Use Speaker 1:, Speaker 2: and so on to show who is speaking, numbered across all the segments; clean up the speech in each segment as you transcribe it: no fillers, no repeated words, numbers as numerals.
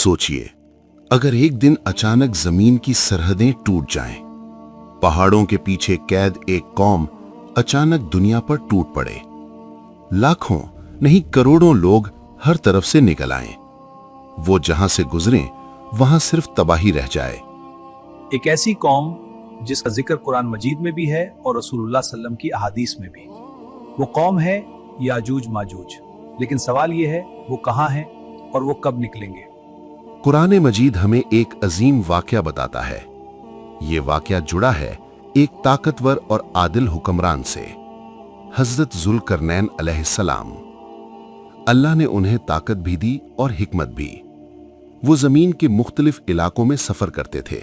Speaker 1: सोचिए, अगर एक दिन अचानक जमीन की सरहदें टूट जाएं, पहाड़ों के पीछे कैद एक कौम अचानक दुनिया पर टूट पड़े, लाखों नहीं करोड़ों लोग हर तरफ से निकल आएं, वो जहां से गुजरें वहां सिर्फ तबाही रह जाए।
Speaker 2: एक ऐसी कौम जिसका जिक्र कुरान मजीद में भी है और रसूलुल्लाह सल्लम की अहादीस में भी। वो कौम है याजूज माजूज। लेकिन सवाल ये है, वो कहाँ हैं और वो कब निकलेंगे?
Speaker 1: कुरान मजीद हमें एक अजीम वाकया बताता है। ये वाकया जुड़ा है एक ताकतवर और आदिल हुक्मरान से, हजरत जुल्करनैन अलैहिस्सलाम। अल्लाह ने उन्हें ताकत भी दी और हिकमत भी। वो जमीन के मुख्तलिफ इलाकों में सफर करते थे,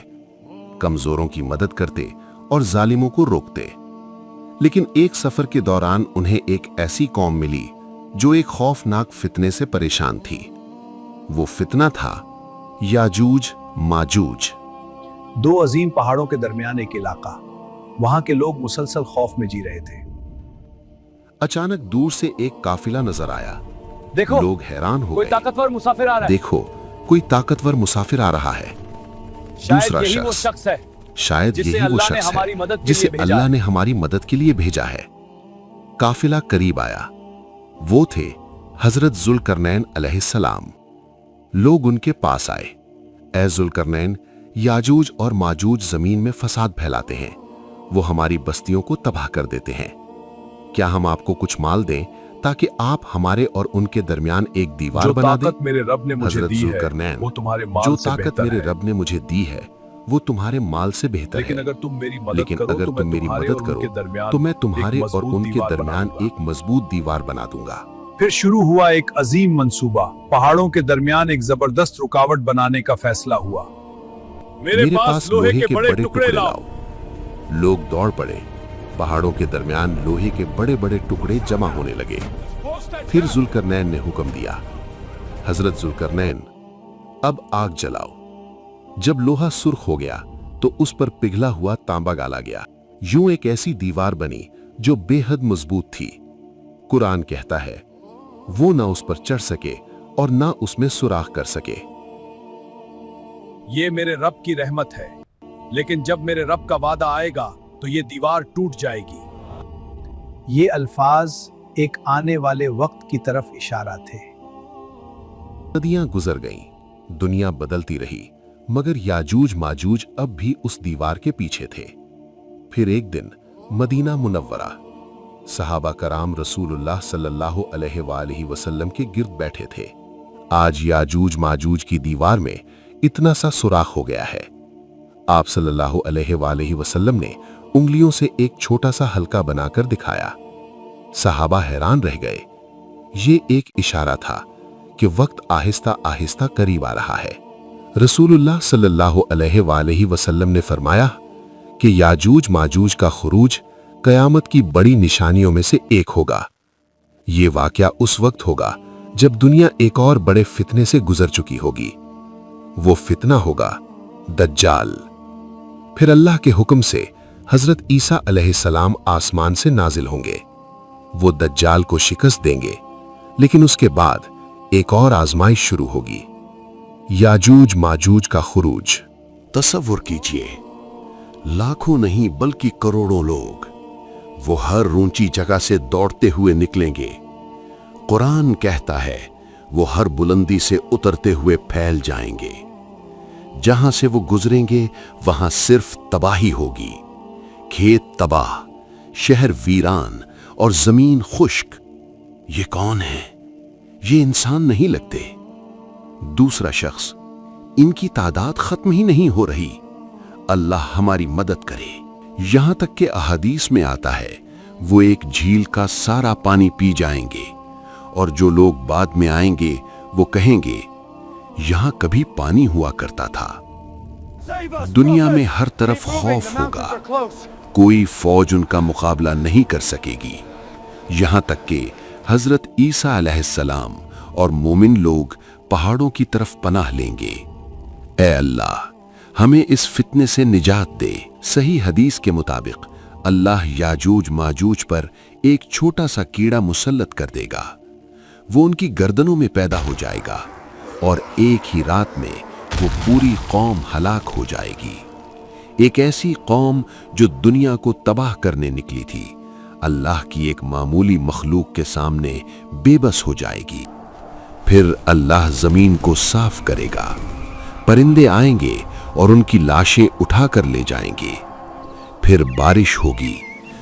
Speaker 1: कमजोरों की मदद करते और जालिमों को रोकते। लेकिन एक सफर के दौरान उन्हें एक ऐसी कौम मिली जो एक खौफनाक फितने से परेशान थी। वो फितना था याजूज माजूज।
Speaker 2: दो अजीम पहाड़ों के दरमियान एक इलाका। वहां के लोग मुसलसल खौफ में जी रहे थे।
Speaker 1: अचानक दूर से एक काफिला नजर आया।
Speaker 2: देखो,
Speaker 1: लोग हैरान हो
Speaker 2: कोई
Speaker 1: गए।
Speaker 2: ताकतवर मुसाफिर आ रहा है।
Speaker 1: देखो, कोई ताकतवर मुसाफिर आ रहा है। दूसरा
Speaker 2: शायद यही वो
Speaker 1: शख्स,
Speaker 2: शख्स है
Speaker 1: शायद
Speaker 2: जिसे
Speaker 1: यही वो
Speaker 2: अल्लाह ने
Speaker 1: शख्स
Speaker 2: हमारी
Speaker 1: है
Speaker 2: मदद के
Speaker 1: जिसे
Speaker 2: लिए भेजा
Speaker 1: अल्लाह
Speaker 2: है।
Speaker 1: ने हमारी मदद के लिए भेजा है। काफिला करीब आया। वो थे हजरत जुल्करनैन अलैहिस्सलाम। लोग उनके पास आए। ए जुल्करनैन, याजूज और माजूज जमीन में फसाद फैलाते हैं। वो हमारी बस्तियों को तबाह कर देते हैं। क्या हम आपको कुछ माल दें ताकि आप हमारे और उनके दरमियान एक दीवार
Speaker 2: जो
Speaker 1: बना दें?
Speaker 2: ताकत मेरे रब ने मुझे
Speaker 1: हजरत
Speaker 2: दी है,
Speaker 1: जुल्करनैन,
Speaker 2: वो तुम्हारे माल
Speaker 1: जो
Speaker 2: से
Speaker 1: ताकत
Speaker 2: बेहतर
Speaker 1: मेरे
Speaker 2: है।
Speaker 1: रब ने मुझे दी है वो तुम्हारे माल से बेहतर
Speaker 2: लेकिन
Speaker 1: है।
Speaker 2: अगर तुम मेरी मदद
Speaker 1: लेकिन
Speaker 2: करो
Speaker 1: अगर
Speaker 2: तो
Speaker 1: तुम
Speaker 2: मैं
Speaker 1: मेरी
Speaker 2: तुम्हारे
Speaker 1: मदद
Speaker 2: और उनके
Speaker 1: करो
Speaker 2: दरमियान
Speaker 1: तो मैं
Speaker 2: एक
Speaker 1: तुम्हारे और
Speaker 2: मजबूत
Speaker 1: उनके
Speaker 2: दीवार
Speaker 1: दरमियान
Speaker 2: बनाऊंगा।
Speaker 1: एक मजबूत दीवार बना दूंगा।
Speaker 2: फिर शुरू हुआ एक अजीम मंसूबा। पहाड़ों के दरमियान एक जबरदस्त रुकावट बनाने का फैसला हुआ।
Speaker 1: मेरे पास लोहे के बड़े टुकड़े लाओ। लोग दौड़ पड़े। पहाड़ों के दरमियान लोहे के बड़े बड़े टुकड़े जमा होने लगे। फिर जुल्करनैन ने हुक्म दिया, हजरत जुल्करनैन, अब आग जलाओ। जब लोहा सुर्ख हो गया तो उस पर पिघला हुआ तांबा डाला गया। यूं एक ऐसी दीवार बनी जो बेहद मजबूत थी। कुरान कहता है, वो ना उस पर चढ़ सके और ना उसमें सुराख कर सके।
Speaker 2: ये मेरे रब की रहमत है, लेकिन जब मेरे रब का वादा आएगा तो ये दीवार टूट जाएगी। ये अल्फाज एक आने वाले वक्त की तरफ इशारा थे।
Speaker 1: सदियां गुजर गईं, दुनिया बदलती रही, मगर याजूज माजूज अब भी उस दीवार के पीछे थे। फिर एक दिन मदीना मुनव्वरा, सहाबा कराम रसूलुल्लाह सल्लल्लाहु अलैहि वसल्लम के गिर्द बैठे थे। आज याजूज माजूज की दीवार में इतना सा सुराख हो गया है। आप सल्लल्लाहु अलैहि वसल्लम ने उंगलियों से एक छोटा सा हल्का बनाकर दिखाया। सहाबा हैरान रह गए। ये एक इशारा था कि वक्त आहिस्ता आहिस्ता करीब आ रहा है। रसूलुल्लाह सल्लल्लाहु अलैहि वसल्लम ने फरमाया कि याजूज माजूज का खुरूज कयामत की बड़ी निशानियों में से एक होगा। ये वाकया उस वक्त होगा जब दुनिया एक और बड़े फितने से गुजर चुकी होगी। वो फितना होगा दज्जाल। फिर अल्लाह के हुक्म से हजरत ईसा अलैहिस्सलाम आसमान से नाजिल होंगे। वो दज्जाल को शिकस्त देंगे, लेकिन उसके बाद एक और आजमाइश शुरू होगी, याजूज माजूज का खुरूज। तसव्वुर कीजिए, लाखों नहीं बल्कि करोड़ों लोग वो हर ऊंची जगह से दौड़ते हुए निकलेंगे। कुरान कहता है, वो हर बुलंदी से उतरते हुए फैल जाएंगे। जहां से वो गुजरेंगे वहां सिर्फ तबाही होगी। खेत तबाह, शहर वीरान और जमीन खुश्क। ये कौन है? ये इंसान नहीं लगते। दूसरा शख्स, इनकी तादाद खत्म ही नहीं हो रही। अल्लाह हमारी मदद करे। यहां तक कि अहादीस में आता है, वो एक झील का सारा पानी पी जाएंगे और जो लोग बाद में आएंगे वो कहेंगे, यहां कभी पानी हुआ करता था। दुनिया में हर तरफ खौफ होगा। कोई फौज उनका मुकाबला नहीं कर सकेगी। यहां तक कि हजरत ईसा अलैहिस्सलाम और मोमिन लोग पहाड़ों की तरफ पनाह लेंगे। ए अल्लाह, हमें इस फितने से निजात दे। सही हदीस के मुताबिक अल्लाह याजूज माजूज पर एक छोटा सा कीड़ा मुसल्लत कर देगा। वो उनकी गर्दनों में पैदा हो जाएगा اور ایک ہی رات میں وہ پوری قوم ہلاک ہو جائے گی۔ ایک ایسی قوم جو دنیا کو تباہ کرنے نکلی تھی، اللہ کی ایک معمولی مخلوق کے سامنے بے بس ہو جائے گی۔ پھر اللہ زمین کو صاف کرے گا، پرندے آئیں گے اور ان کی لاشیں اٹھا کر لے جائیں گے۔ پھر بارش ہوگی،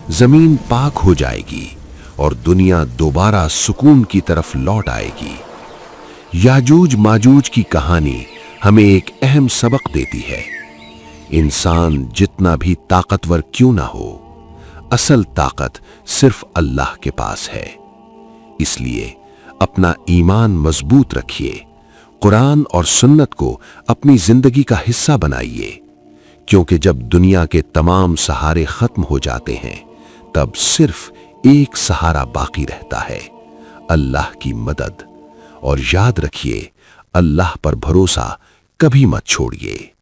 Speaker 1: زمین پاک ہو جائے گی اور دنیا دوبارہ سکون کی طرف لوٹ آئے گی۔ یاجوج ماجوج کی کہانی ہمیں ایک اہم سبق دیتی ہے۔ انسان جتنا بھی طاقتور کیوں نہ ہو، اصل طاقت صرف اللہ کے پاس ہے۔ اس لیے اپنا ایمان مضبوط رکھیے، قرآن اور سنت کو اپنی زندگی کا حصہ بنائیے، کیونکہ جب دنیا کے تمام سہارے ختم ہو جاتے ہیں تب صرف ایک سہارا باقی رہتا ہے، اللہ کی مدد۔ اور یاد رکھیے، اللہ پر بھروسہ کبھی مت چھوڑیے۔